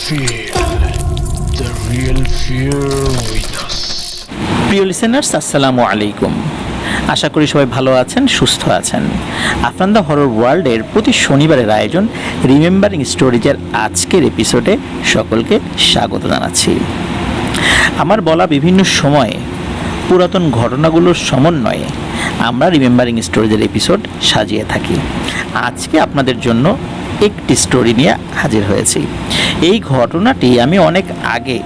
Feel the real fear with us. প্রিয় listeners, আসসালামু আলাইকুম। আশা করি সবাই ভালো আছেন, সুস্থ আছেন। আফরান দ্য হরর ওয়ার্ল্ডের প্রতি শনিবারের আয়োজন রিমেম্বারিং স্টোরিজের আজকের এপিসোডে সকলকে স্বাগত জানাচ্ছি। আমার বলা বিভিন্ন সময়ে পুরাতন ঘটনাগুলোর সমন্বয়ে আমরা রিমেম্বারিং স্টোরিজের এপিসোড সাজিয়ে থাকি। আজকে আপনাদের জন্য একটি স্টোরি নিয়ে হাজির হয়েছি। এই ঘটনাটি আমি অনেক আগে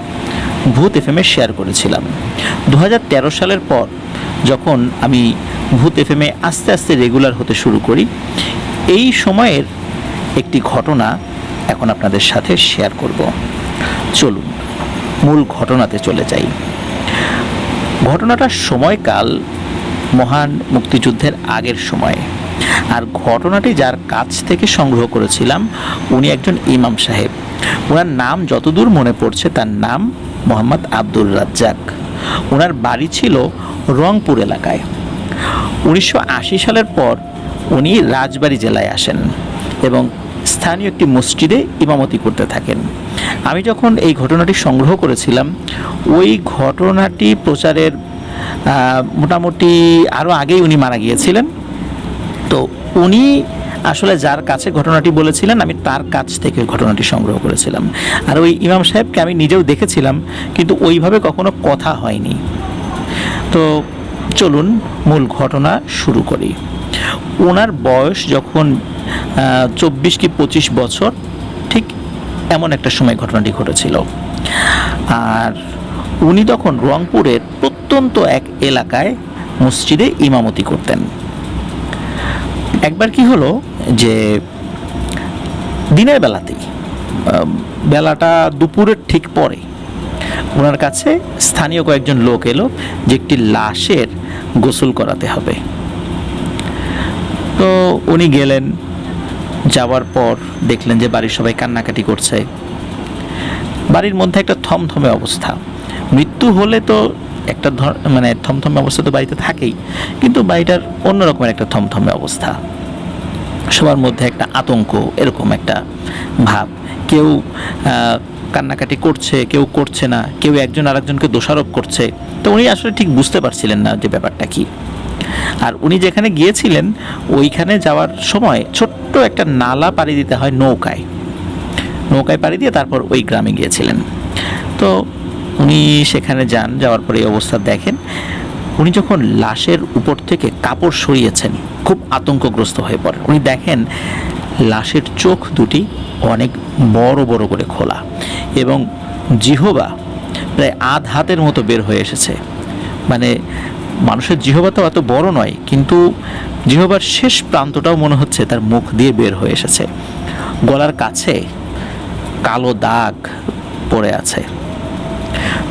ভূত এফএমে শেয়ার করেছিলাম। 2013 সালের পর যখন আমি ভূত এফএমে আস্তে আস্তে রেগুলার হতে শুরু করি, এই সময়ের একটি ঘটনা এখন আপনাদের সাথে শেয়ার করব। চলুন মূল ঘটনাতে চলে যাই। ঘটনাটার সময়কাল মহান মুক্তিযুদ্ধের আগের সময়ে, আর ঘটনাটি যার কাছ থেকে সংগ্রহ করেছিলাম উনি একজন ইমাম সাহেব। ওনার নাম যতদূর মনে পড়ছে তার নাম মোহাম্মদ আব্দুর রাজ্জাক। ওনার বাড়ি ছিল রংপুর এলাকায়। 1980 সালের পর উনি রাজবাড়ী জেলায় আসেন এবং স্থানীয় একটি মসজিদে ইমামতি করতে থাকেন। আমি যখন এই ঘটনাটি সংগ্রহ করেছিলাম, ওই ঘটনাটি প্রচারের মোটামুটি আরও আগেই উনি মারা গিয়েছিলেন। তো উনি আসলে যার কাছে ঘটনাটি বলেছিলেন, আমি তার কাছ থেকে ঘটনাটি সংগ্রহ করেছিলাম। আর ওই ইমাম সাহেবকে আমি নিজেও দেখেছিলাম, কিন্তু ওইভাবে কখনো কথা হয়নি। তো চলুন মূল ঘটনা শুরু করি। ওনার বয়স যখন 24 কি 25 বছর, ঠিক এমন একটা সময় ঘটনাটি ঘটেছিল। আর উনি তখন রংপুরের প্রত্যন্ত এক এলাকায় মসজিদে ইমামতি করতেন। একবার কি হলো যে দিনের বেলাতেই, বেলাটা দুপুরের ঠিক পরে, ওনার কাছে স্থানীয় কয়েকজন লোক এলো যে একটি লাশের গোসল করাতে হবে। তো উনি গেলেন। যাওয়ার পর দেখলেন যে বাড়ির সবাই কান্নাকাটি করছে। বাড়ির মধ্যে একটা থমথমে অবস্থা। মৃত্যু হলে তো একটা থমথমে অবস্থা তো বাড়িতে থাকেই, কিন্তু বাড়িটার অন্যরকমের একটা থমথমে অবস্থা। সবার মধ্যে একটা আতঙ্ক, এরকম একটা ভাব। কেউ কান্নাকাটি করছে, কেউ করছে না, কেউ একজন আরেকজনকে দোষারোপ করছে। তো উনি আসলে ঠিক বুঝতে পারছিলেন না যে ব্যাপারটা কি। আর উনি যেখানে গিয়েছিলেন ওইখানে যাওয়ার সময় ছোট্ট একটা নালা পাড়ি দিতে হয় নৌকায় পাড়ি দিয়ে তারপর ওই গ্রামে গিয়েছিলেন। তো উনি সেখানে যান। যাওয়ার পরে এই অবস্থা দেখেন। উনি যখন লাশের উপর থেকে কাপড় সরিয়েছেন, খুব আতঙ্কগ্রস্ত হয়ে পড়েন। উনি দেখেন লাশের চোখ দুটি অনেক বড় বড় করে খোলা এবং জিহবা প্রায় আধ হাতের মতো বের হয়ে এসেছে। মানে মানুষের জিহবা তো এত বড় নয়, কিন্তু জিহবার শেষ প্রান্তটাও মনে হচ্ছে তার মুখ দিয়ে বের হয়ে এসেছে। গলার কাছে কালো দাগ পড়ে আছে।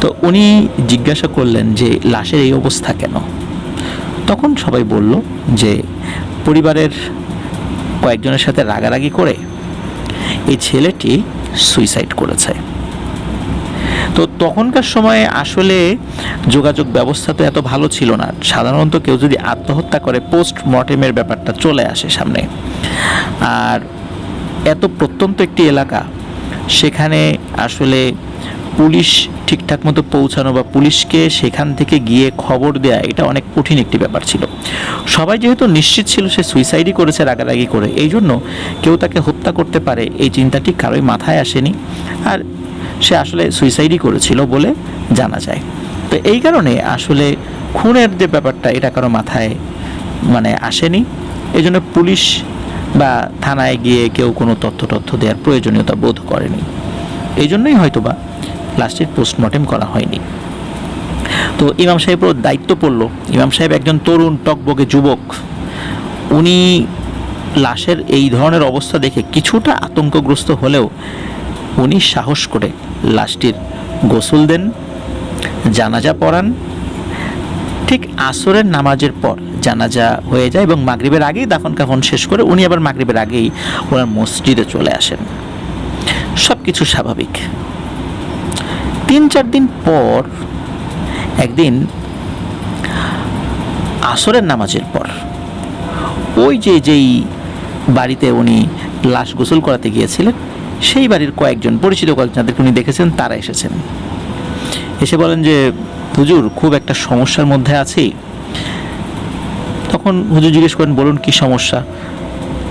তো উনি জিজ্ঞাসা করলেন যে লাশের এই অবস্থা কেন? তখন সবাই বলল যে পরিবারের কয়েকজনের সাথে রাগারাগি করে এই ছেলেটি সুইসাইড করেছে। তো তখনকার সময়ে আসলে যোগাযোগ ব্যবস্থা তো এত ভালো ছিল না। সাধারণত কেউ যদি আত্মহত্যা করে পোস্টমর্টেমের ব্যাপারটা চলে আসে সামনে। আর এত প্রত্যন্ত একটি এলাকা, সেখানে আসলে পুলিশ ঠিকঠাক মতো পৌঁছানো বা পুলিশকে সেখান থেকে গিয়ে খবর দেয়া, এটা অনেক কঠিন একটি ব্যাপার ছিল। সবাই যেহেতু নিশ্চিত ছিল সে সুইসাইডই করেছে রাগারাগি করে, এই জন্য কেউ তাকে হত্যা করতে পারে এই চিন্তাটি কারোই মাথায় আসেনি। আর সে আসলে সুইসাইডই করেছিল বলে জানা যায়। তো এই কারণে আসলে খুনের যে ব্যাপারটা, এটা কারো মাথায় আসেনি। এই জন্য পুলিশ বা থানায় গিয়ে কেউ কোনো তথ্য দেওয়ার প্রয়োজনীয়তা বোধ করেনি। এই জন্যই হয়তোবা লাস্টের পোস্টমর্টেম করা হয়নি। তো ইমাম সাহেবের দায়িত্ব পড়ল। ইমাম সাহেব একজন তরুণ টকবকে যুবক। উনি লাশের এই ধরনের অবস্থা দেখে কিছুটা আতঙ্কগ্রস্ত হলেও উনি সাহস করে লাশটির গোসল দেন, জানাজা পড়ান। ঠিক আসরের নামাজের পর জানাজা হয়ে যায় এবং মাগরিবের আগেই দাফন কাফন শেষ করে উনি আবার মাগরিবের আগেই ওনার মসজিদে চলে আসেন। সব কিছু স্বাভাবিক। 3-4 দিন পর একদিন আসরের নামাজের পর ওই যেই বাড়িতে উনি লাশ গোসল করাতে গিয়েছিলেন, সেই বাড়ির কয়েকজন পরিচিত কয়েকজন যাদেরকে উনি দেখেছেন তারা এসেছেন। এসে বলেন যে হুজুর খুব একটা সমস্যার মধ্যে আছি। তখন হুজুর জিজ্ঞেস করেন বলুন কি সমস্যা।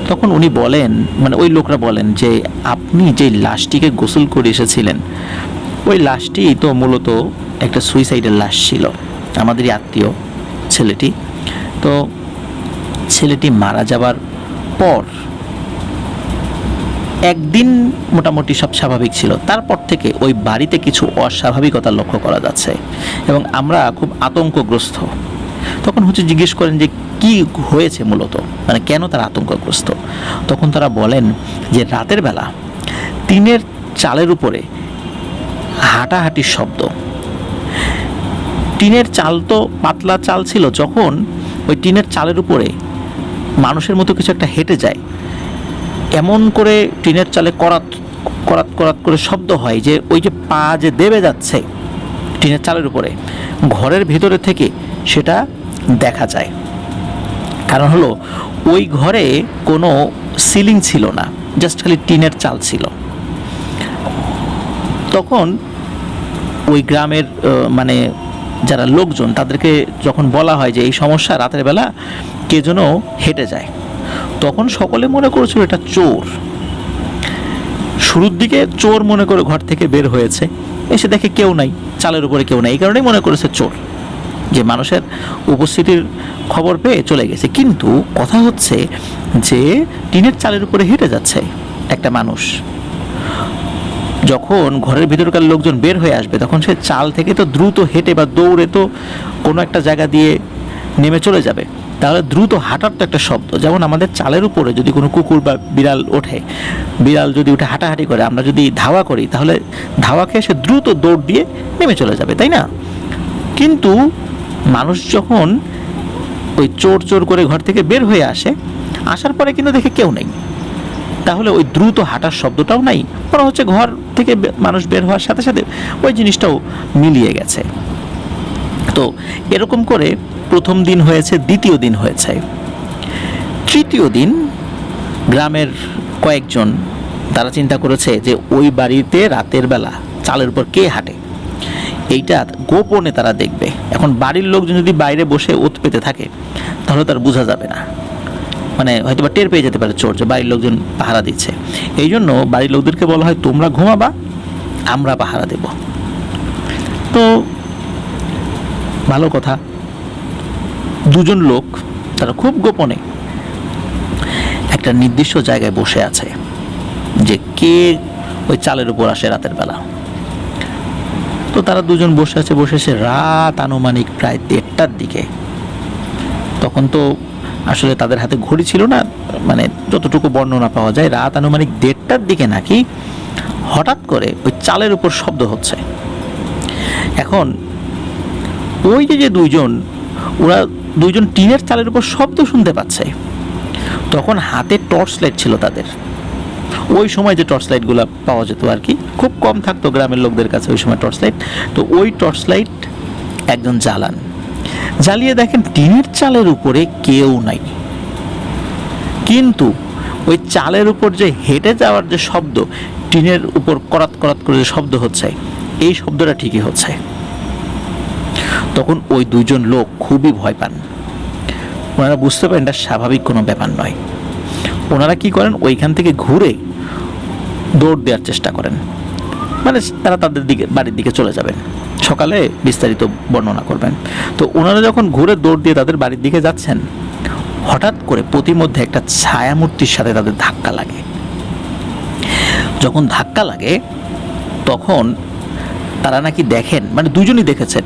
তখন উনি বলেন, মানে ওই লোকরা বলেন যে আপনি যে লাশটিকে গোসল করে এসেছিলেন ওই লাশটি তো মূলত একটা সুইসাইডের লাশ ছিল, আমাদেরই আত্মীয় ছেলেটি। তো ছেলেটি মারা যাবার পর একদিন মোটামুটি সব স্বাভাবিক ছিল, তারপর থেকে ওই বাড়িতে কিছু অস্বাভাবিকতা লক্ষ্য করা যাচ্ছে এবং আমরা খুব আতঙ্কগ্রস্ত। তখন হুজুর জিজ্ঞেস করেন যে কি হয়েছে মূলত, মানে কেন তারা আতঙ্কগ্রস্ত। তখন তারা বলেন যে রাতের বেলা টিনের চালের উপরে হাঁটাহাঁটির শব্দ। টিনের চাল তো পাতলা চাল ছিল, যখন ওই টিনের চালের উপরে মানুষের মতো কিছু একটা হেঁটে যায়, এমন করে টিনের চালে করাত করাত করাত করে শব্দ হয় যে ওই যে পা যে দেবে যাচ্ছে টিনের চালের উপরে, ঘরের ভিতরে থেকে সেটা দেখা যায়। কারণ হলো ওই ঘরে কোনো সিলিং ছিল না, জাস্ট খালি টিনের চাল ছিল। তখন ওই গ্রামের মানে যারা লোকজন তাদেরকে যখন বলা হয় যে এই সমস্যা, রাতের বেলা কে যেন হেঁটে যায়, তখন সকলে মনে করেছিল এটা চোর। শুরুর দিকে চোর মনে করে ঘর থেকে বের হয়েছে, এসে দেখে কেউ নাই, চালের উপরে কেউ নাই, এই কারণেই মনে করেছে চোর, যে মানুষের উপস্থিতির খবর পেয়ে চলে গেছে। কিন্তু কথা হচ্ছে যে টিনের চালের উপরে হেঁটে যাচ্ছে একটা মানুষ। যখন ঘরের ভিতরকার লোকজন বের হয়ে আসবে তখন সে চাল থেকে তো দ্রুত হেঁটে বা দৌড়ে তো কোনো একটা জায়গা দিয়ে নেমে চলে যাবে, তাহলে দ্রুত হাঁটার তো একটা শব্দ, যেমন আমাদের চালের উপরে যদি কোনো কুকুর বা বিড়াল ওঠে, বিড়াল যদি উঠে হাঁটাহাঁটি করে, আমরা যদি ধাওয়া করি তাহলে ধাওয়া খেয়ে সে দ্রুত দৌড় দিয়ে নেমে চলে যাবে, তাই না? কিন্তু মানুষ যখন ওই চোর চোর করে ঘর থেকে বের হয়ে আসে, আসার পরে কিন্তু দেখে কেউ নেই, তাহলে ওই দ্রুত হাঁটার শব্দটাও নাই, মনে হচ্ছে ঘর থেকে মানুষ বের হওয়ার সাথে সাথে ওই জিনিসটাও মিলিয়ে গেছে। তো এরকম করে প্রথম দিন হয়েছে, দ্বিতীয় দিন হয়েছে, তৃতীয় দিন গ্রামের কয়েকজন তারা চিন্তা করেছে যে ওই বাড়িতে রাতের বেলা চালের উপর কে হাঁটে, এইটা গোপনে তারা দেখবে। এখন বাড়ির লোকজন যদি বাইরে বসে ওত পেতে থাকে তাহলে তার বোঝা যাবে না, মানে হয়তো বা টের পেয়ে যেতে পারে চোর যে বাড়ির লোকজন পাহারা দিচ্ছে। এই জন্য বাড়ির লোকদেরকে বলা হয় তোমরা ঘুমাবা, আমরা পাহারা দেব। তো ভালো কথা, দুজন লোক তারা খুব গোপনে একটা নির্দিষ্ট জায়গায় বসে আছে যে কে ওই চালের উপর আসে রাতের বেলা। তো তারা দুজন বসে আছে, বসেছে রাত আনুমানিক প্রায় 1টার দিকে। তখন তো আসলে তাদের হাতে ঘড়ি ছিল না, মানে যতটুকু বর্ণনা পাওয়া যায় রাত আনুমানিক 1টার দিকে নাকি হঠাৎ করে ওই চালের উপর শব্দ হচ্ছে। এখন ওই যে দুইজন, ওরা দুইজন টিনের চালের উপর শব্দ শুনতে পাচ্ছে, তখন হাতে টর্চ লাইট ছিল তাদের। ওই সময় যে টর্চ লাইটগুলো পাওয়া যেত আর কি, খুব কম থাকতো গ্রামের লোকদের কাছে ওই সময় টর্চ লাইট। তো ওই টর্চ লাইট একজন জ্বালান, জ্বালিয়ে দেখেন টিনের চালের উপরে কেউ নাই, কিন্তু ওই চালের উপর যে হেঁটে যাওয়ার যে শব্দ, টিনের উপর করাত করাত করে যে শব্দ হচ্ছে, এই শব্দটা ঠিকই হচ্ছে। তখন ওই দুইজন লোক খুবই ভয় পান, ওনারা বুঝতে পারেন এটা স্বাভাবিক কোনো ব্যাপার নয়। ওনারা কি করেন, ওইখান থেকে ঘুরে দৌড় দেওয়ার চেষ্টা করেন, মানে তারা তাদের দিকে বাড়ির দিকে চলে যাবেন, সকালে বিস্তারিত বর্ণনা করবেন। তো ওনারা যখন ঘুরে দৌড় দিয়ে তাদের বাড়ির দিকে যাচ্ছেন, হঠাৎ করে প্রতিমধ্যে একটা ছায়ামূর্তির সাথে তাদের ধাক্কা লাগে। যখন ধাক্কা লাগে তখন তারা নাকি দেখেন, মানে দুজনই দেখেছেন,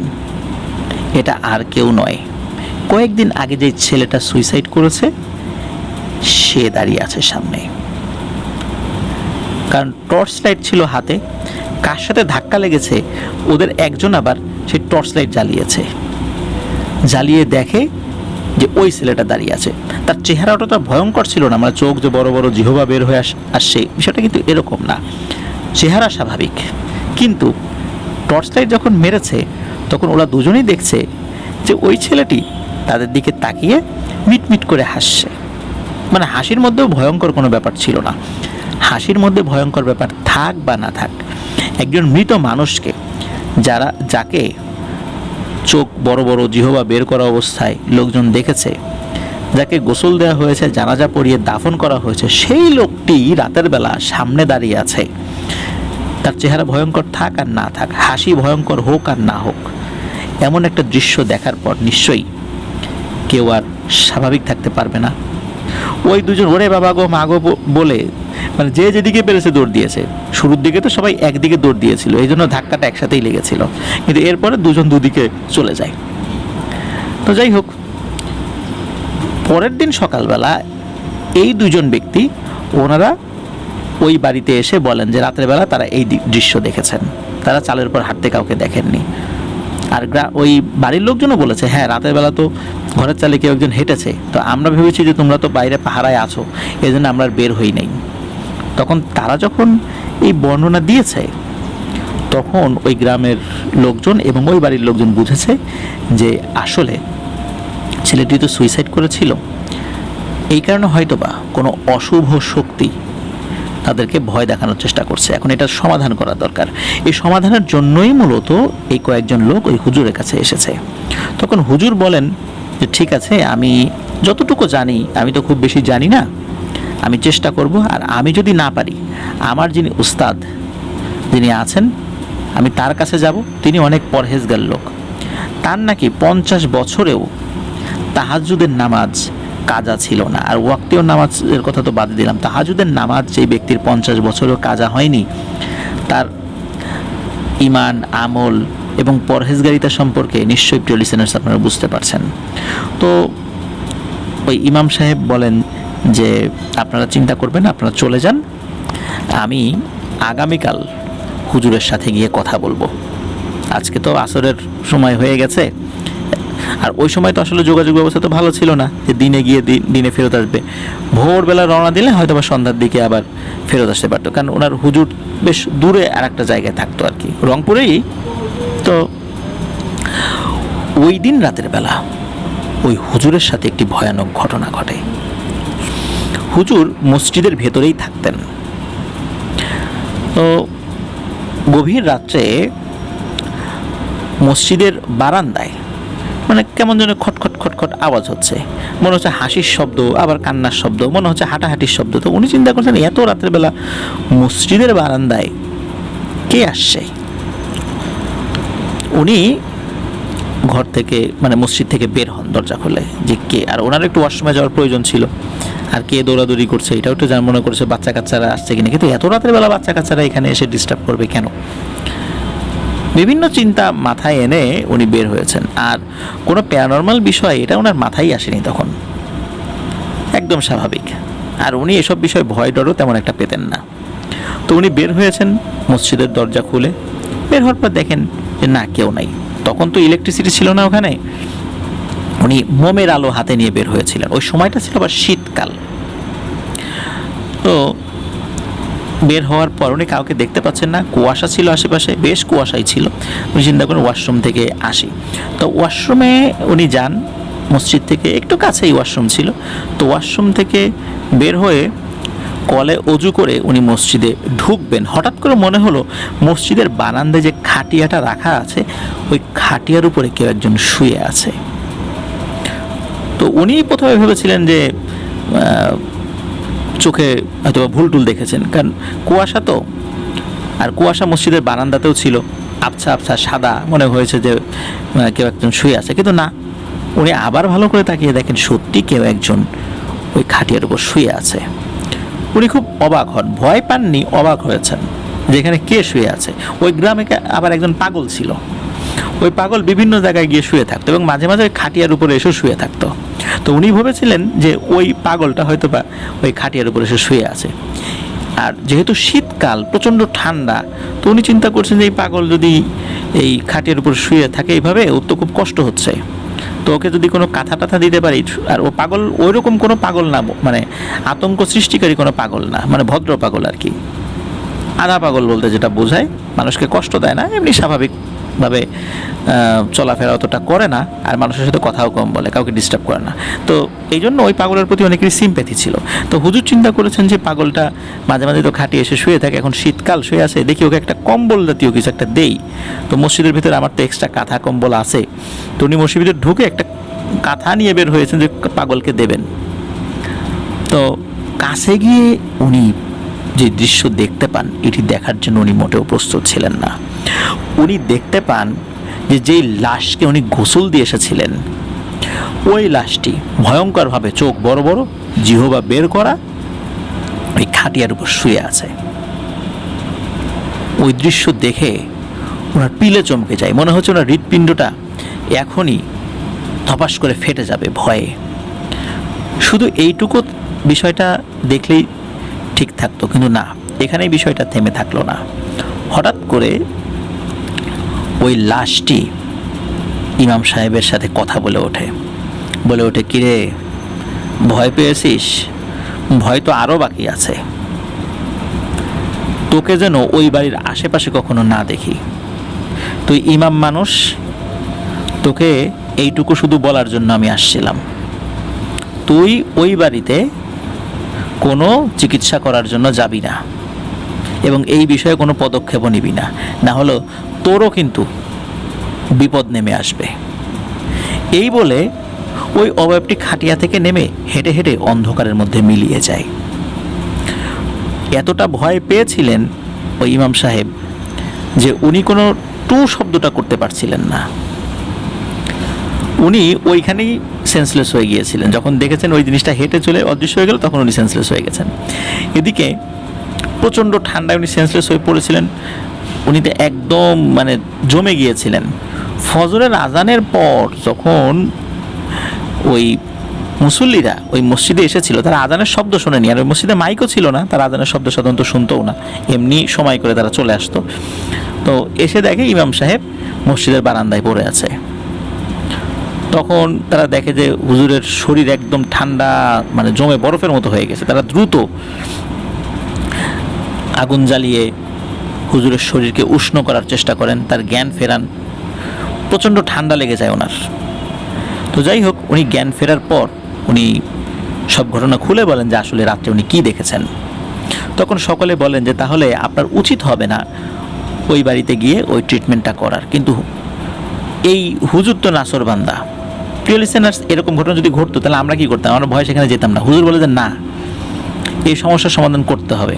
এটা আর কেউ নয়, কয়েকদিন আগে যে ছেলেটা সুইসাইড করেছে সে দাঁড়িয়ে আছে সামনে। কারণ টর্চ লাইট ছিল হাতে, কার সাথে ধাক্কা লেগেছে ওদের একজন আবার সেই টর্চ লাইট জ্বালিয়েছে, জ্বালিয়ে দেখে যে ওই ছেলেটা দাঁড়িয়ে আছে। তার চেহারাটা তো ভয়ঙ্কর ছিল না, মানে চোখ যে বড় বড় জিহবা বের হয়ে আসছে, বিষয়টা কিন্তু এরকম না, চেহারা স্বাভাবিক। কিন্তু টর্চ লাইট যখন মেরেছে তখন ওরা দুজনেই দেখছে যে ওই ছেলেটি তাদের দিকে তাকিয়ে মিটমিট করে হাসছে, মানে হাসির মধ্যেও ভয়ঙ্কর কোনো ব্যাপার ছিল না, হাসির মধ্যে ভয়ঙ্কর ব্যাপার থাক বা না থাক, একজন মৃত মানুষকে যাকে চোখ বড় বড় জিহবা বের করা অবস্থায় লোকজন দেখেছে, যাকে গোসল দেওয়া হয়েছে, জানাজা পড়িয়ে দাফন করা হয়েছে, সেই লোকটি রাতের বেলা সামনে দাঁড়িয়ে আছে। তার চেহারা ভয়ঙ্কর থাক আর না থাক, হাসি ভয়ঙ্কর হোক আর না হোক, এমন একটা দৃশ্য দেখার পর নিশ্চয়ই কেউ আর স্বাভাবিক থাকতে পারবে না। ওই দুজন ওরে বাবা গো মা গো বলে মানে যে যেদিকে পেরেছে দৌড় দিয়েছে। শুরুর দিকে তো সবাই একদিকে দৌড় দিয়েছিল, এই জন্য ধাক্কাটা একসাথেই লেগেছিল, কিন্তু এরপরে দুজন দুদিকে চলে যায়। তো যাই হোক, পরের দিন সকালবেলা এই দুজন ব্যক্তি ওনারা ওই বাড়িতে এসে বলেন যে রাতের বেলা তারা এই দৃশ্য দেখেছেন, তারা চালের উপর হাঁটতে কাউকে দেখেননি। আর ওই বাড়ির লোকজনও বলেছে হ্যাঁ রাতের বেলা তো ঘরের চালে কেউ একজন হেঁটেছে, তো আমরা ভেবেছি যে তোমরা তো বাইরে পাহারায় আছো, এই জন্য আমরা বের হই নাই। তখন তারা যখন এই বর্ণনা দিয়েছে, তখন ওই গ্রামের লোকজন এবং ওই বাড়ির লোকজন বুঝেছে যে আসলে ছেলেটি তো সুইসাইড করেছিল, এই কারণে হয়তোবা কোনো অশুভ শক্তি তাদেরকে ভয় দেখানোর চেষ্টা করছে। এখন এটা সমাধান করা দরকার। এই সমাধানের জন্যই মূলত এই কয়েকজন লোক ওই হুজুরের কাছে এসেছে। তখন হুজুর বলেন যে ঠিক আছে, আমি যতটুকু জানি, আমি তো খুব বেশি জানি না, আমি চেষ্টা করব, আর আমি যদি না পারি আমার যিনি উস্তাদ যিনি আছেন আমি তার কাছে যাব। তিনি অনেক পরহেজগার লোক, তার নাকি 50 বছরেও তাহাজ্জুদের নামাজ কাজা ছিল না। আর ওয়াক্তীয় নামাজের কথা তো বাদ দিলাম, তাহাজ্জুদের নামাজ যেই ব্যক্তির 50 বছরেও কাজা হয়নি, তার ঈমান, আমল এবং পরহেজগারিতা সম্পর্কে নিশ্চয়ই প্রিয় লিসেনার্স আপনারা বুঝতে পারছেন। তো ওই ইমাম সাহেব বলেন যে আপনারা চিন্তা করবেন, আপনারা চলে যান, আমি আগামীকাল হুজুরের সাথে গিয়ে কথা বলবো। আজকে তো আসরের সময় হয়ে গেছে, আর ওই সময় তো আসলে যোগাযোগ ব্যবস্থা তো ভালো ছিল না যে দিনে গিয়ে দিনে ফেরত আসবে। ভোরবেলা রওনা দিলে হয়তো বা সন্ধ্যার দিকে আবার ফেরত আসতে পারতো, কারণ ওনার হুজুর বেশ দূরে আর একটা জায়গায় থাকতো আর কি, রংপুরেই। তো ওই দিন রাতের বেলা ওই হুজুরের সাথে একটি ভয়ানক ঘটনা ঘটে। হুজুর মসজিদের ভেতরেই থাকতেন। তো গভীর রাত্রে মসজিদের বারান্দায় মানে কেমন যেন খটখট খটখট আওয়াজ হচ্ছে, মনে হচ্ছে হাসির শব্দ, আবার কান্নার শব্দ, মনে হচ্ছে হাঁটাহাঁটির শব্দ। তো উনি চিন্তা করছেন এত রাতের বেলা মসজিদের বারান্দায় কে আসছে। উনি ঘর থেকে মানে মসজিদ থেকে বের হন, দরজা খুলে যে কে, আর ওনার একটু ওয়াশরুমে যাওয়ার প্রয়োজন ছিল, আর কে দৌড়াদৌড়ি করছে এটাও একটু মনে করছে বাচ্চা কাচ্চারা আসছে কিনা, কিন্তু এত রাতের বেলা বাচ্চা কাচ্চারা এখানে এসে ডিস্টার্ব করবে কেন। বিভিন্ন চিন্তা মাথায় এনে উনি বের হয়েছেন, আর কোনো প্যারানর্মাল বিষয় এটা ওনার মাথায় আসেনি তখন, একদম স্বাভাবিক। আর উনি এসব বিষয়ে ভয় ডরও তেমন একটা পেতেন না। তো উনি বের হয়েছেন মসজিদের দরজা খুলে, বের হওয়ার পর দেখেন যে না, কেউ নাই। তখন তো ইলেকট্রিসিটি ছিল না ওখানে। উনি মোমের আলো হাতে নিয়ে বের হয়েছিলেন। ওই সময়টা ছিল আবার শীতকাল। তো বের হওয়ার পর উনি কাউকে দেখতে পাচ্ছেন না, কুয়াশা ছিল আশেপাশে, বেশ কুয়াশাই ছিল। উনি চিন্তা করেন ওয়াশরুম থেকে আসি। তো ওয়াশরুমে উনি যান, মসজিদ থেকে একটু কাছেই ওয়াশরুম ছিল। তো ওয়াশরুম থেকে বের হয়ে কলে অজু করে উনি মসজিদে ঢুকবেন, হঠাৎ করে মনে হলো মসজিদের বারান্দায় যে খাটিয়াটা রাখা আছে, ওই খাটিয়ার উপরে কেউ একজন শুয়ে আছে। তো উনি প্রথমে ভেবেছিলেন যে চোখে হয়তো ভুল টুল দেখেছেন, কারণ কুয়াশা তো, আর কুয়াশা মসজিদের বারান্দাতেও ছিল, আবছা আবছা সাদা, মনে হয়েছে যে কেউ একজন শুয়ে আছে। কিন্তু না, উনি আবার ভালো করে তাকিয়ে দেখেন সত্যি কেউ একজন ওই খাটিয়ার উপর শুয়ে আছে। উনি খুব অবাক হন, ভয় পাননি, অবাক হয়েছেন যেখানে কে শুয়ে আছে। ওই গ্রামে আবার একজন পাগল ছিল, ওই পাগল বিভিন্ন জায়গায় গিয়ে শুয়ে থাকতো এবং মাঝে মাঝে ওই খাটিয়ার উপরে এসে শুয়ে থাকতো। তো উনি ভেবেছিলেন যে ওই পাগলটা হয়তো বা ওই খাটিয়ার উপরে এসে শুয়ে আছে। আর যেহেতু শীতকাল, প্রচণ্ড ঠান্ডা, তো উনি চিন্তা করছেন যে এই পাগল যদি এই খাটিয়ার উপর শুয়ে থাকে এইভাবে, ওর তো খুব কষ্ট হচ্ছে, তো ওকে যদি কোনো কাঁথা টাথা দিতে পারি। আর ও পাগল ওই রকম কোনো পাগল না, মানে আতঙ্ক সৃষ্টিকারী কোনো পাগল না, মানে ভদ্র পাগল আর কি। আধা পাগল বলতে যেটা বোঝায় মানুষকে কষ্ট দেয় না, এমনি স্বাভাবিক ভাবে চলাফেরা অতটা করে না, আর মানুষের সাথে কথাও কম বলে, কাউকে ডিস্টার্ব করে না। তো এই জন্য ওই পাগলের প্রতি অনেকেরই সিম্প্যাথি ছিল। তো হুজুর চিন্তা করেছেন যে পাগলটা মাঝে মাঝে তো খাটিয়ে এসে শুয়ে থাকে, এখন শীতকাল শুয়ে আছে, দেখি ওকে একটা কম্বল জাতীয় কিছু একটা দেই। তো মসজিদের ভিতরে আমার তো এক্সট্রা কাঁথা কম্বল আছে, তো উনি মসজিদের ভিতরে ঢুকে একটা কাঁথা নিয়ে বের হয়েছেন যে পাগলকে দেবেন। তো কাছে গিয়ে উনি যে দৃশ্য দেখতে পান, এটি দেখার জন্য উনি মোটেও প্রস্তুত ছিলেন না। উনি দেখতে পান যে যেই লাশকে উনি গোসল দিয়ে এসেছিলেন, ওই লাশটি ভয়ঙ্করভাবে চোখ বড় বড়, জিহবা বের করা, ওই খাটিয়ার উপর শুয়ে আছে। ওই দৃশ্য দেখে ওনার পিলে চমকে যায়, মনে হচ্ছে ওনার হৃৎপিণ্ডটা এখনই ধপাস করে ফেটে যাবে ভয়ে। শুধু এইটুকু বিষয়টা দেখলেই ঠিক থাকতো, কিন্তু না, এখানেই বিষয়টা থেমে থাকলো না। হঠাৎ করে ওই লাশটি ইমাম সাহেবের সাথে কথা বলে ওঠে, কিরে ভয় পেয়েছিস? ভয় তো আরও বাকি আছে, তোকে যেন ওই বাড়ির আশেপাশে কখনো না দেখি। তুই ইমাম মানুষ, তোকে এইটুকু শুধু বলার জন্য আমি আসছিলাম। তুই ওই বাড়িতে কোনো চিকিৎসা করার জন্য যাবি না, এবং এই বিষয়ে কোনো পদক্ষেপও নিবি না, না হলে তোরও কিন্তু বিপদ নেমে আসবে। এই বলে ওই অবয়বটি খাটিয়া থেকে নেমে হেঁটে হেঁটে অন্ধকারের মধ্যে মিলিয়ে যায়। এতটা ভয় পেয়েছিলেন ওই ইমাম সাহেব যে উনি কোনো টু শব্দটা করতে পারছিলেন না। উনি ওইখানেই সেন্সলেস হয়ে গিয়েছিলেন। যখন দেখেছেন ওই জিনিসটা হেঁটে চলে অদৃশ্য হয়ে গেল, তখন উনি সেন্সলেস হয়ে গেছেন। এদিকে প্রচণ্ড ঠান্ডায় উনি সেন্সলেস হয়ে পড়েছিলেন। উনি তো একদম মানে জমে গিয়েছিলেন। ফজরের আজানের পর যখন ওই মুসল্লিরা ওই মসজিদে এসেছিল, তারা আজানের শব্দ শোনেনি, আর ওই মসজিদে মাইকও ছিল না, তারা আজানের শব্দ সাধারণত শুনতও না, এমনি সময় করে তারা চলে আসতো। তো এসে দেখে ইমাম সাহেব মসজিদের বারান্দায় পড়ে আছে। তখন তারা দেখে যে হুজুরের শরীর একদম ঠান্ডা, মানে জমে বরফের মতো হয়ে গেছে। তারা দ্রুত আগুন জ্বালিয়ে হুজুরের শরীরকে উষ্ণ করার চেষ্টা করেন, তার জ্ঞান ফেরান। প্রচণ্ড ঠান্ডা লেগে যায় ওনার। তো যাই হোক, উনি জ্ঞান ফেরার পর উনি সব ঘটনা খুলে বলেন যে আসলে রাত্রে উনি কী দেখেছেন। তখন সকলে বলেন যে তাহলে আপনার উচিত হবে না ওই বাড়িতে গিয়ে ওই ট্রিটমেন্টটা করার, কিন্তু এই হুজুর তো নাসর বান্দা। প্রিয় লিসেনার্স, এরকম ঘটনা যদি ঘটতো তাহলে আমরা কি করতাম? আমরা ভয় সেখানে যেতাম না। হুজুর বলে যে না, এই সমস্যার সমাধান করতে হবে।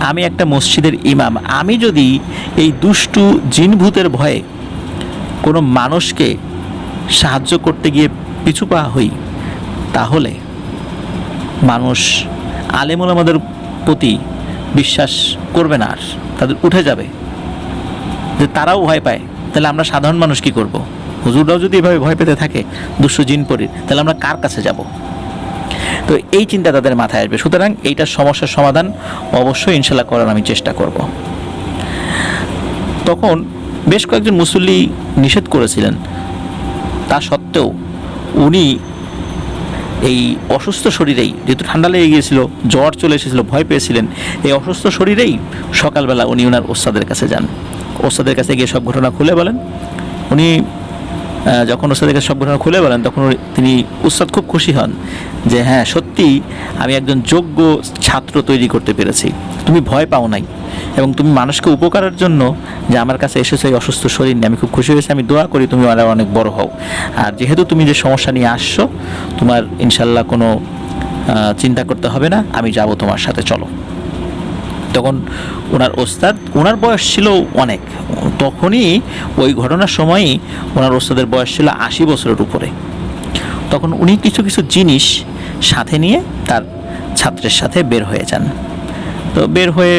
আমি একটা মসজিদের ইমাম, আমি যদি এই দুষ্টু জিনভূতের ভয়ে কোনো মানুষকে সাহায্য করতে গিয়ে পিছু পা হই, তাহলে মানুষ আলেমুল আমাদের প্রতি বিশ্বাস করবে না, আর তাদের উঠে যাবে যে তারাও ভয় পায়। তাহলে আমরা সাধারণ মানুষ কি করব? হুজুররাও যদি এভাবে ভয় পেতে থাকে দুষ্ট জিন পরীর, তাহলে আমরা কার কাছে যাব? তো এই চিন্তা তাদের মাথায় আসবে। সুতরাং এইটার সমস্যার সমাধান অবশ্যই ইনশাল্লাহ করার আমি চেষ্টা করব। তখন বেশ কয়েকজন মুসল্লি নিষেধ করেছিলেন, তা সত্ত্বেও উনি এই অসুস্থ শরীরেই, যেহেতু ঠান্ডা লেগে গিয়েছিল, জ্বর চলে এসেছিল, ভয় পেয়েছিলেন, এই অসুস্থ শরীরেই সকালবেলা উনি ওনার ওস্তাদের কাছে যান। ওস্তাদের কাছে গিয়ে সব ঘটনা খুলে বলেন। উনি যখন ওস্তাদের কাছে সব ঘটনা খুলে বলেন, তখন তিনি উস্তাদ খুব খুশি হন যে হ্যাঁ, সত্যি আমি একজন যোগ্য ছাত্র তৈরি করতে পেরেছি। তুমি ভয় পাও নাই, এবং তুমি মানুষকে উপকারের জন্য যে আমার কাছে এসেছো এই অসুস্থ শরীর নিয়ে, আমি খুব খুশি হয়েছি। আমি দোয়া করি তুমি আরও অনেক বড় হও। আর যেহেতু তুমি যে সমস্যা নিয়ে আসছো, তোমার ইনশাল্লাহ কোনো চিন্তা করতে হবে না, আমি যাব তোমার সাথে, চলো। তখন ওনার ওস্তাদ, ওনার বয়স ছিল অনেক, তখনই ওই ঘটনার সময়ই ওনার ওস্তাদের বয়স ছিল 80 বছরের উপরে। তখন উনি কিছু কিছু জিনিস সাথে নিয়ে তার ছাত্রের সাথে বের হয়ে যান। তো বের হয়ে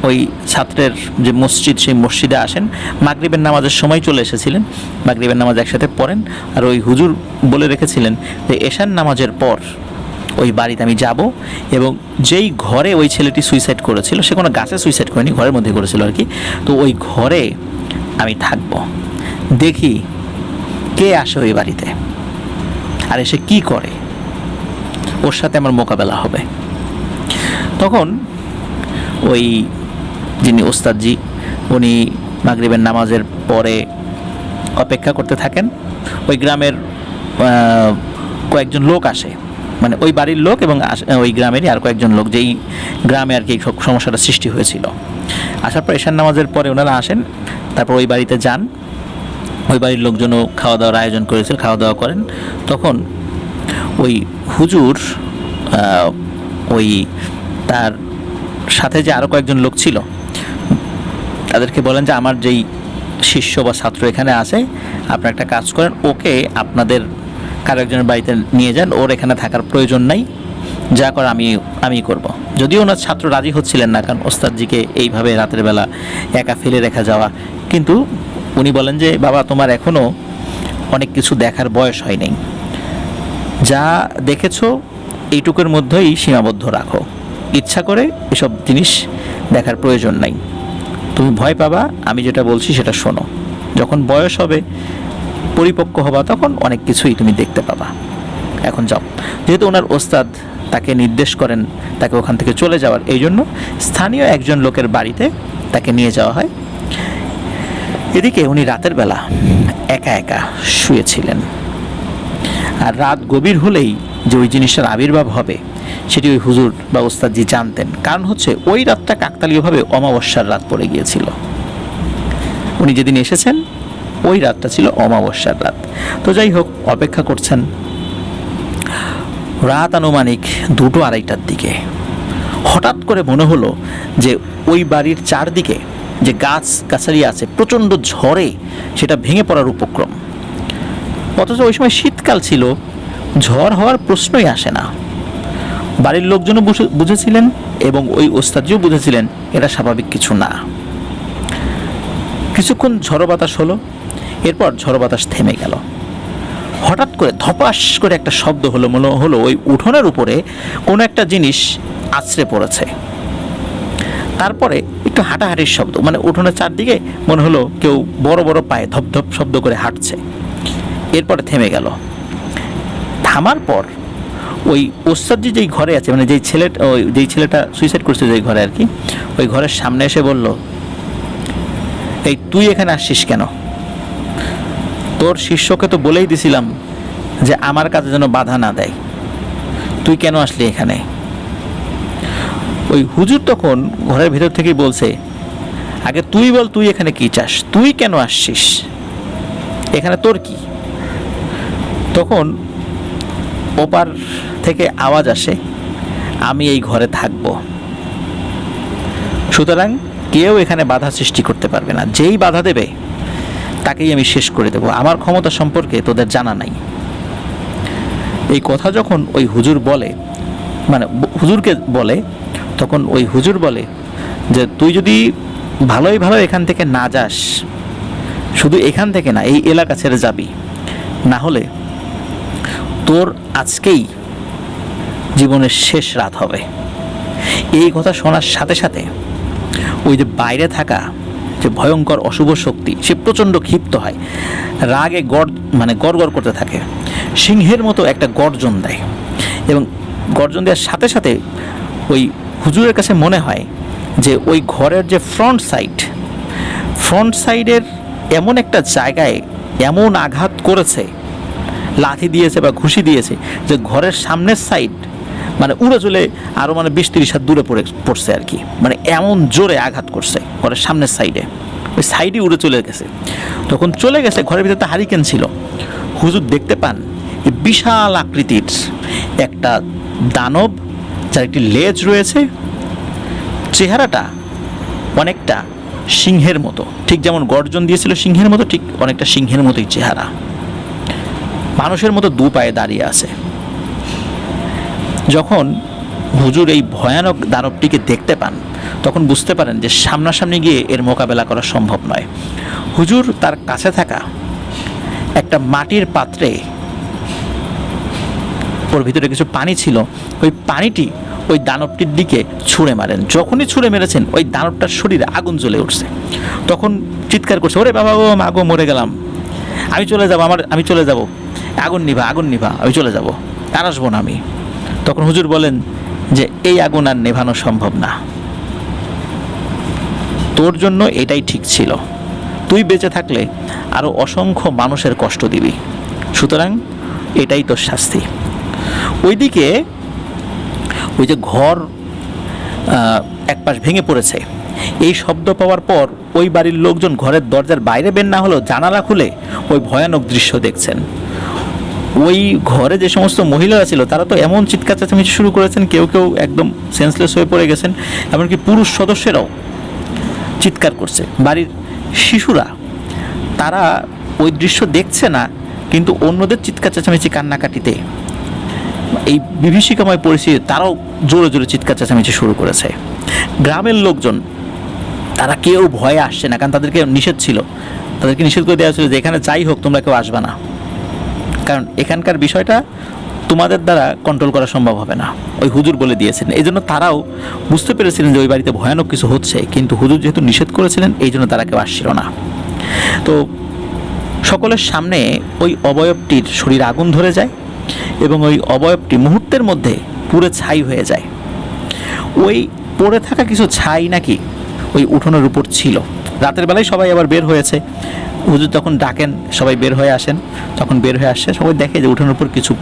ওই ছাত্রের যে মসজিদ, সেই মসজিদে আসেন। মাগরিবের নামাজের সময় চলে এসেছিলেন, মাগরিবের নামাজ একসাথে পড়েন। আর ওই হুজুর বলে রেখেছিলেন যে এশার নামাজের পর ওই বাড়িতে আমি যাব, এবং যেই ঘরে ওই ছেলেটি সুইসাইড করেছিল, সে কোনো গাছে সুইসাইড করেনি, ঘরের মধ্যে করেছিল আর কি। তো ওই ঘরে আমি থাকব, দেখি কে আসে ওই বাড়িতে আর এসে কি করে, ওর সাথে আমার মোকাবেলা হবে। তখন ওই যিনি ওস্তাদজি, উনি মাগরিবের নামাজের পরে অপেক্ষা করতে থাকেন। ওই গ্রামের কয়েকজন লোক আসে, মানে ওই বাড়ির লোক এবং ওই গ্রামেরই আর কয়েকজন লোক, যেই গ্রামে আর কি এই সমস্যাটা সৃষ্টি হয়েছিল। আসার পর এশার নামাজের পরে ওনারা আসেন, তারপর ওই বাড়িতে যান। ওই বাড়ির লোকজনও খাওয়া দাওয়ার আয়োজন করেছিল, খাওয়া দাওয়া করেন। তখন ওই হুজুর ওই তার সাথে যে আরও কয়েকজন লোক ছিল তাদেরকে বলেন যে আমার যেই শিষ্য বা ছাত্র এখানে আছে, আপনারা একটা কাজ করেন, ওকে আপনাদের কারো একজনের বাড়িতে নিয়ে যান, ওর এখানে থাকার প্রয়োজন নাই, যা করে আমি করব। যদিও ওনার ছাত্র রাজি হচ্ছিলেন না, কারণ ওস্তাদজিকে এইভাবে রাতের বেলা একা ফেলে রেখা যাওয়া। কিন্তু উনি বলেন যে বাবা, তোমার এখনও অনেক কিছু দেখার বয়স হয় নাই, যা দেখেছো এইটুকুর মধ্যেই সীমাবদ্ধ রাখো, ইচ্ছা করে এসব জিনিস দেখার প্রয়োজন নাই। তুমি ভয় পাবা, আমি যেটা বলছি সেটা শোনো, যখন বয়স হবে, পরিপক্ক হবা, তখন অনেক কিছুই তুমি দেখতে পাবা, এখন যাও। যেহেতু ওনার ওস্তাদ তাকে নির্দেশ করেন তাকে ওখান থেকে চলে যাওয়ার, এই জন্য স্থানীয় একজন লোকের বাড়িতে তাকে নিয়ে যাওয়া হয়। এদিকে উনি রাতের বেলা একা একা শুয়েছিলেন, আর রাত গভীর হলেই যে ওই জিনিসটার আবির্ভাব হবে সেটি ওই হুজুর বা ওস্তাদজি জানতেন। কারণ হচ্ছে ওই রাতটা কাকতালীয়ভাবে অমাবস্যার রাত পড়ে গিয়েছিল। উনি যেদিন এসেছেন ওই রাতটা ছিল অমাবস্যার রাত। তো যাই হোক, অপেক্ষা করছেন। রাত আনুমানিক 2-2:30টার দিকে হঠাৎ করে মনে হলো যে ওই বাড়ির চারদিকে যে গাছ গাছালি আছে, প্রচণ্ড ঝড়ে সেটা ভেঙে পড়ার উপক্রম। অথচ ওই সময় শীতকাল ছিল, ঝড় হওয়ার প্রশ্নই আসে না। বাড়ির লোকজনও বুঝেছিলেন এবং ওই ওস্তাদজিও বুঝেছিলেন এটা স্বাভাবিক কিছু না। কিছুক্ষণ ঝড়ো বাতাস হলো, এরপর ঝড়ো বাতাস থেমে গেল। হঠাৎ করে ধপাস করে একটা শব্দ হলো, মনে হলো ওই উঠোনের উপরে কোনো একটা জিনিস আছড়ে পড়েছে। তারপরে একটু হাঁটাহাঁটির শব্দ, মানে উঠোনের চারদিকে মনে হলো কেউ বড় বড় পায়ে ধপ ধপ শব্দ করে হাঁটছে। এরপরে থেমে গেল। থামার পর ওই ওস্তাদজি যেই ঘরে আছে, মানে যেই ছেলেটা সুইসাইড করছে যেই ঘরে আর কি, ওই ঘরের সামনে এসে বলল, এই তুই এখানে আসছিস কেন? তোর শিষ্যকে তো বলেই দিছিলাম যে আমার কাছে যেন বাধা না দেয়, তুই কেন আসলি এখানে? ওই হুজুর তখন ঘরের ভেতর থেকেই বলছে, আগে তুই বল, তুই এখানে কি চাস? তুই কেন আসছিস? এখানে তোর কি? তখন ওপার থেকে আওয়াজ আসে, আমি এই ঘরে থাকবো, সুতরাং কেউ এখানে বাধা সৃষ্টি করতে পারবে না, যেই বাধা দেবে তাকেই আমি শেষ করে দেব, আমার ক্ষমতা সম্পর্কে তোদের জানা নাই। এই কথা যখন ওই হুজুর বলে, মানে হুজুরকে বলে, তখন ওই হুজুর বলে যে তুই যদি ভালোই ভালো এখান থেকে না যাস, শুধু এখান থেকে না, এই এলাকা ছেড়ে যাবি, না হলে তোর আজকেই জীবনের শেষ রাত হবে। এই কথা শোনার সাথে সাথে ওই যে বাইরে থাকা যে ভয়ঙ্কর অশুভ শক্তি, সে প্রচণ্ড ক্ষিপ্ত হয়, রাগে গড় করতে থাকে, সিংহের মতো একটা গর্জন দেয়। এবং গর্জন দেওয়ার সাথে সাথে ওই হুজুরের কাছে মনে হয় যে ওই ঘরের যে ফ্রন্ট সাইডের এমন একটা জায়গায় এমন আঘাত করেছে, লাথি দিয়েছে বা ঘুষি দিয়েছে, যে ঘরের সামনের সাইড মানে উড়ে চলে আরও 20-30 হাত দূরে পড়ছে আর কি, মানে এমন জোরে আঘাত করছে ঘরের সামনের সাইডে, ওই সাইডে উড়ে চলে গেছে। তখন চলে গেছে, ঘরের ভিতরে তো হারিকেন ছিল। হুজুর দেখতে পান বিশাল আকৃতির একটা দানব, যার একটি লেজ রয়েছে, চেহারাটা অনেকটা সিংহের মতো, ঠিক যেমন গর্জন দিয়েছিল সিংহের মতো, ঠিক অনেকটা সিংহের মতোই চেহারা, মানুষের মতো 2 পায়ে দাঁড়িয়ে আছে। যখন হুজুর এই ভয়ানক দানবটিকে দেখতে পান, তখন বুঝতে পারেন যে সামনাসামনি গিয়ে এর মোকাবেলা করা সম্ভব নয়। হুজুর তার কাছে থাকা একটা মাটির পাত্রে, ওর ভিতরে কিছু পানি ছিল, ওই পানিটি ওই দানবটির দিকে ছুঁড়ে মারেন। যখনই ছুঁড়ে মেরেছেন, ওই দানবটার শরীরে আগুন জ্বলে উঠছে। তখন চিৎকার করছে, ওরে বাবা, ও মাগো, মরে গেলাম, আমি চলে যাব, আমি চলে যাব, আগুন নিভা, আমি চলে যাব, আর আসবো না আমি। তখন হুজুর বলেন যে এই আগুন আর নেভানো সম্ভব না, তোর জন্য এটাই ঠিক ছিল, তুই বেঁচে থাকলে আরও অসংখ্য মানুষের কষ্ট দিবি, সুতরাং এটাই তোর শাস্তি। ওইদিকে ওই যে ঘর এক পাশ ভেঙে পড়েছে, এই শব্দ পাওয়ার পর ওই বাড়ির লোকজন ঘরের দরজার বাইরে বের না হলেও জানালা খুলে ওই ভয়ানক দৃশ্য দেখছেন। ওই ঘরে যে সমস্ত মহিলারা ছিল তারা তো এমন চিৎকার চেঁচামেচি শুরু করেছেন, কেউ কেউ একদম সেন্সলেস হয়ে পড়ে গেছেন, এমনকি পুরুষ সদস্যরাও চিৎকার করছে। বাড়ির শিশুরা তারা ওই দৃশ্য দেখছে না, কিন্তু অন্যদের চিৎকার চেঁচামেচি কান্নাকাটিতে এই বিভীষিকাময় পরিস্থিতি তারাও জোরে জোরে চিৎকার চেঁচামেচি শুরু করেছে। গ্রামের লোকজন তারা কেউ ভয়ে আসছে না, কারণ তাদেরকে নিষেধ ছিল, তাদেরকে নিষেধ করে দেওয়া ছিল যে এখানে যাই হোক তোমরা কেউ আসবে না, কারণ এখানকার বিষয়টা তোমাদের দ্বারা কন্ট্রোল করা সম্ভব হবে না, ওই হুজুর বলে দিয়েছিলেন। এই জন্য তারাও বুঝতে পেরেছিলেন যে ওই বাড়িতে ভয়ানক কিছু হচ্ছে, কিন্তু হুজুর যেহেতু নিষেধ করেছিলেন এই জন্য তারা কেউ আসছিল না। তো সকলের সামনে ওই অবয়বটির শরীর আগুন ধরে যায় এবং ওই অবয়বটি মুহূর্তের মধ্যে পুরো ছাই হয়ে যায়। ওই পড়ে থাকা কিছু ছাই নাকি ওই উঠোনের উপর ছিল। রাতের বেলায় সবাই আবার বের হয়েছে, হুজুর তখন ডাকেন, সবাই বের হয়ে আসেন। তখন বের হয়ে আসছে, সবাই দেখে যে উঠোনের উপর কিছু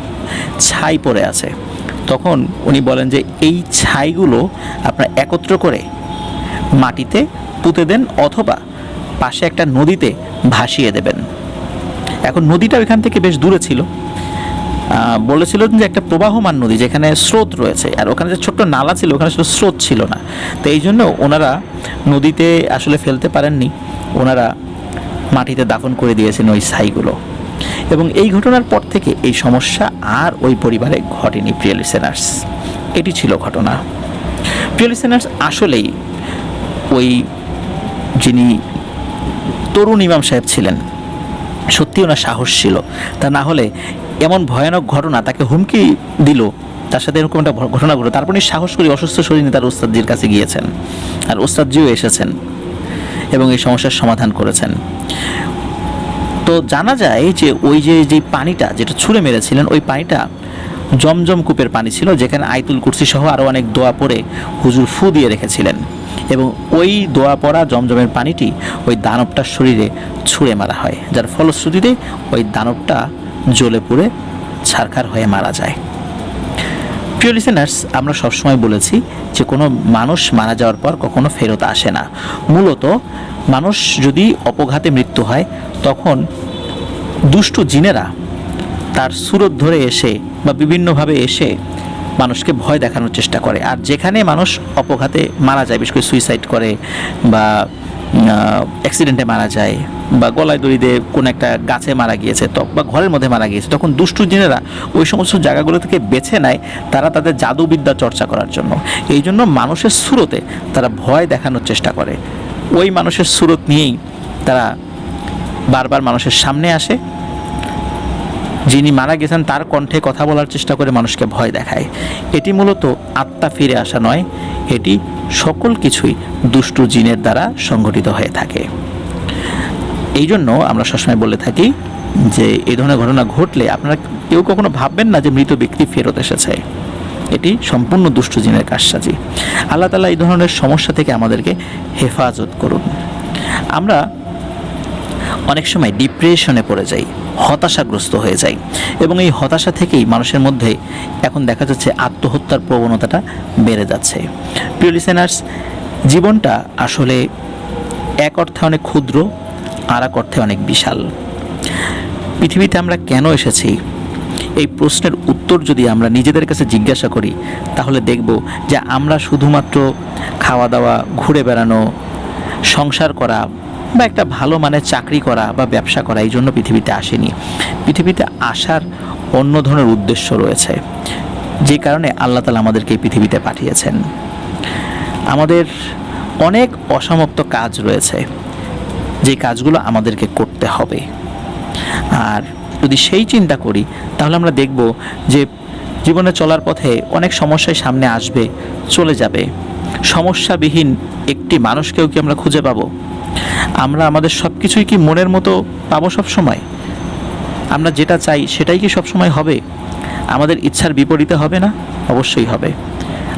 ছাই পড়ে আছে। তখন উনি বলেন যে এই ছাইগুলো আপনারা একত্র করে মাটিতে পুঁতে দেন অথবা পাশে একটা নদীতে ভাসিয়ে দেবেন। এখন নদীটা ওইখান থেকে বেশ দূরে ছিল, বলেছিলেন যে একটা প্রবাহমান নদী যেখানে স্রোত রয়েছে, আর ওখানে যে ছোট্ট নালা ছিল ওখানে শুধু স্রোত ছিল না। তো এই জন্য ওনারা নদীতে আসলে ফেলতে পারেননি, ওনারা মাটিতে দাফন করে দিয়েছেন ওই ছাইগুলো। এবং এই ঘটনার পর থেকে এই সমস্যা আর ওই পরিবারে ঘটেনি। প্রিয় লিসেনার্স, এটি ছিল ঘটনা। প্রিয় লিসেনার্স, আসলেই ওই যিনি তরুণ ইমাম সাহেব ছিলেন সত্যি ওনার সাহস ছিল, তা না হলে এমন ভয়ানক ঘটনা তাকে হুমকি দিল, তার সাথে এরকম একটা ঘটনা ঘটলো, তারপরে সাহস করে অসুস্থ শরীরে তার ওস্তাদজির কাছে গিয়েছেন, আর ওস্তাদজিও এসেছেন এবং এই সমস্যার সমাধান করেছেন। তো জানা যায় যে ওই যে পানিটা যেটা ছুঁড়ে মেরেছিলেন ওই পানিটা জমজম কূপের পানি ছিল, যেখানে আয়াতুল কুরসি সহ আরও অনেক দোয়া পড়ে হুজুর ফু দিয়ে রেখেছিলেন, এবং ওই দোয়া পড়া জমজমের পানিটি ওই দানবটার শরীরে ছুঁড়ে মারা হয়, যার ফলশ্রুতিতে ওই দানবটা জ্বলে পুড়ে ছারখার হয়ে মারা যায়। প্রিয় লিসেনার্স, আমরা সবসময় বলেছি যে কোনো মানুষ মারা যাওয়ার পর কখনো ফেরত আসে না। মূলত মানুষ যদি অপঘাতে মৃত্যু হয় তখন দুষ্টু জিনেরা তার সুরত ধরে এসে বা বিভিন্নভাবে এসে মানুষকে ভয় দেখানোর চেষ্টা করে। আর যেখানে মানুষ অপঘাতে মারা যায়, বিশেষ করে সুইসাইড করে বা অ্যাক্সিডেন্টে মারা যায় বা গলায় দড়ি দিয়ে কোনো একটা গাছে মারা গিয়েছে বা ঘরের মধ্যে মারা গিয়েছে, তখন দুষ্টু জিনেরা ওই সমস্ত জায়গাগুলো থেকে বেছে নেয় তারা তাদের জাদুবিদ্যা চর্চা করার জন্য। এই জন্য মানুষের সুরতে তারা ভয় দেখানোর চেষ্টা করে। ওই মানুষের সুরত নিয়েই তারা বারবার মানুষের সামনে আসে, যিনি মারা গেছেন তার কণ্ঠে কথা বলার চেষ্টা করে মানুষকে ভয় দেখায়। এটি মূলত আত্মা ফিরে আসা নয়, এটি সকল কিছুই দুষ্টু জিনের দ্বারা সংঘটিত হয়ে থাকে। এই জন্য আমরা সবসময় বলে থাকি যে এই ধরনের ঘটনা ঘটলে আপনারা কেউ কখনো ভাববেন না যে মৃত ব্যক্তি ফেরত এসেছে, এটি সম্পূর্ণ দুষ্টু জিনের কারসাজি। আল্লাহ তাআলা এই ধরনের সমস্যা থেকে আমাদেরকে হেফাজত করুন। আমরা অনেক সময় ডিপ্রেশনে পড়ে যাই, হতাশাগ্রস্ত হয়ে যাই, এবং এই হতাশা থেকেই মানুষের মধ্যে এখন দেখা যাচ্ছে আত্মহত্যার প্রবণতাটা বেড়ে যাচ্ছে। প্রিয় লিসেনার্স, জীবনটা আসলে এক অর্থে অনেক ক্ষুদ্র, আর এক অর্থে অনেক বিশাল। পৃথিবীতে আমরা কেন এসেছি এই প্রশ্নের উত্তর যদি আমরা নিজেদের কাছে জিজ্ঞাসা করি তাহলে দেখব যে আমরা শুধুমাত্র খাওয়া দাওয়া, ঘুরে বেড়ানো, সংসার করা বা একটা ভালো মানের চাকরি করা বা ব্যবসা করা এই জন্য পৃথিবীতে আসেনি। পৃথিবীতে আসার অন্য ধরনের উদ্দেশ্য রয়েছে, যে কারণে আল্লাহ তাআলা আমাদেরকে এই পৃথিবীতে পাঠিয়েছেন। আমাদের অনেক অসমাপ্ত কাজ রয়েছে, যে কাজগুলো আমাদেরকে করতে হবে। আর যদি সেই চিন্তা করি তাহলে আমরা দেখব যে জীবনে চলার পথে অনেক সমস্যাই সামনে আসবে, চলে যাবে। সমস্যাবিহীন একটি মানুষকেও কি আমরা খুঁজে পাবো? আমরা আমাদের সব কিছুই কি মনের মতো পাবো সব সময়? আমরা যেটা চাই সেটাই কি সব সময় হবে? আমাদের ইচ্ছার বিপরীতে হবে না? অবশ্যই হবে।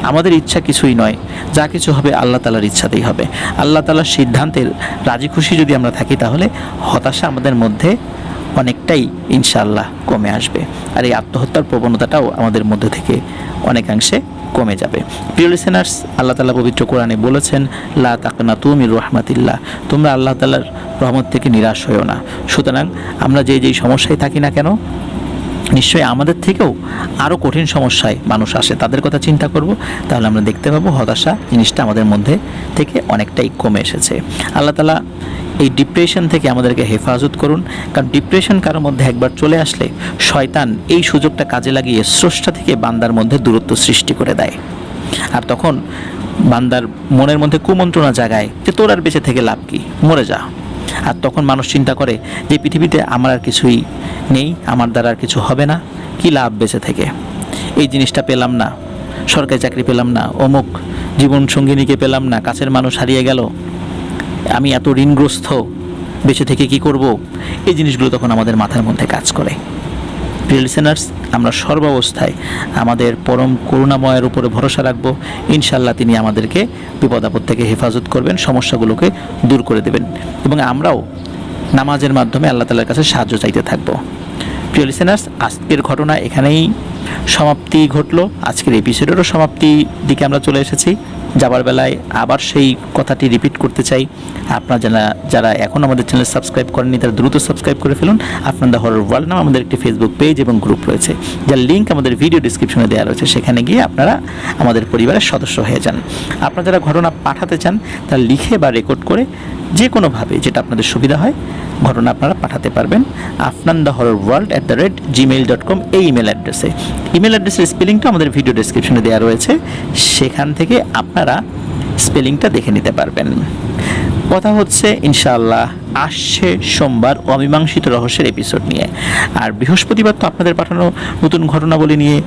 আমাদের ইচ্ছা কিছুই নয়, যা কিছু হবে আল্লাহ তাআলার ইচ্ছাতেই হবে। আল্লাহ তাআলার সিদ্ধান্তের রাজি খুশি যদি আমরা থাকি, তাহলে হতাশা আমাদের মধ্যে অনেকটাই ইনশাআল্লাহ কমে আসবে, আর এই আত্মহত্যার প্রবণতাটাও আমাদের মধ্যে থেকে অনেকাংশে কমে যাবে। প্রিয় লিসেনার্স, আল্লাহ তাআলা পবিত্র কোরআনে বলেছেন, লা তাকনাতু মির রাহমাতিল্লাহ, তোমরা আল্লাহ তাআলার রহমত থেকে নিরাশ হইও না। সুতরাং আমরা যেই সমস্যায় থাকি না কেন, নিশ্চয়ই আমাদের থেকেও আরও কঠিন সমস্যায় মানুষ আসে, তাদের কথা চিন্তা করব, তাহলে আমরা দেখতে পাবো হতাশা জিনিসটা আমাদের মধ্যে থেকে অনেকটাই কমে এসেছে। আল্লাহ তাআলা এই ডিপ্রেশন থেকে আমাদেরকে হেফাজত করুন, কারণ ডিপ্রেশন কারোর মধ্যে একবার চলে আসলে শয়তান এই সুযোগটা কাজে লাগিয়ে স্রষ্টা থেকে বান্দার মধ্যে দূরত্ব সৃষ্টি করে দেয়, আর তখন বান্দার মনের মধ্যে কুমন্ত্রণা জাগায় যে তোর আর বেঁচে থেকে লাভ কি, মরে যা। আর তখন মানুষ চিন্তা করে যে পৃথিবীতে আমার আর কিছুই নেই, আমার দ্বারা আর কিছু হবে না, কি লাভ বেঁচে থেকে, এই জিনিসটা পেলাম না, সরকারি চাকরি পেলাম না, অমুক জীবন সঙ্গিনীকে পেলাম না, কাছের মানুষ হারিয়ে গেল, আমি এত ঋণগ্রস্ত, বেঁচে থেকে কি করব, এই জিনিসগুলো তখন আমাদের মাথার মধ্যে কাজ করে। প্রিয় লিসেনার্স, আমরা সর্বাবস্থায় আমাদের পরম করুণাময়ের উপরে ভরসা রাখবো। ইনশাআল্লাহ তিনি আমাদেরকে বিপদ আপদ থেকে হেফাজত করবেন, সমস্যাগুলোকে দূর করে দেবেন, এবং আমরাও নামাজের মাধ্যমে আল্লাহ তাআলার কাছে সাহায্য চাইতে থাকবো। প্রিয় লিসেনার্স, আজকের ঘটনা এখানেই সমাপ্তি ঘটলো, আজকের এপিসোডেরও সমাপ্তির দিকে আমরা চলে এসেছি। যাবার বেলায় আবার সেই কথাটি রিপিট করতে চাই, আপনারা যারা এখন আমাদের চ্যানেল সাবস্ক্রাইব করেননি তারা দ্রুত সাবস্ক্রাইব করে ফেলুন। আফনান দ্য হরর ওয়ার্ল্ড নামে আমাদের একটি ফেসবুক পেজ এবং গ্রুপ রয়েছে, যার লিঙ্ক আমাদের ভিডিও ডিসক্রিপশনে দেওয়া রয়েছে, সেখানে গিয়ে আপনারা আমাদের পরিবারের সদস্য হয়ে যান। আপনারা যারা ঘটনা পাঠাতে চান তা লিখে বা রেকর্ড করে যে কোনোভাবে যেটা আপনাদের সুবিধা হয় ঘটনা আপনারা পাঠাতে পারবেন afnanthehorrorworld@gmail.com এই ইমেল অ্যাড্রেসে। ইমেল অ্যাড্রেসের স্পেলিংটা আমাদের ভিডিও ডেসক্রিপশনে দেওয়া রয়েছে, সেখান থেকে আপনারা স্পেলিংটা দেখে নিতে পারবেন। কথা হচ্ছে ইনশাআল্লাহ আসছে সোমবার অমীমাংসিত রহস্যের এপিসোড নিয়ে, আর বৃহস্পতিবার তো আপনাদের পাঠানো নতুন ঘটনাবলী নিয়ে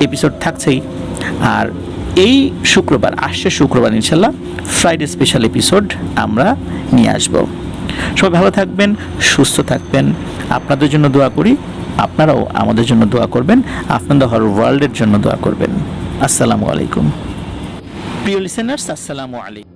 এপিসোড থাকছেই, আর এই শুক্রবার, আসছে শুক্রবার ইনশাআল্লাহ ফ্রাইডে স্পেশাল এপিসোড আমরা নিয়ে আসব। সবাই ভালো থাকবেন, সুস্থ থাকবেন, আপনাদের জন্য দোয়া করি, আপনারাও আমাদের জন্য দোয়া করবেন, আফনান দ্য হরর ওয়ার্ল্ডের জন্য দোয়া করবেন। আসসালামু আলাইকুম। প্রিয় লিসেনার্স, আসসালামু আলাইকুম।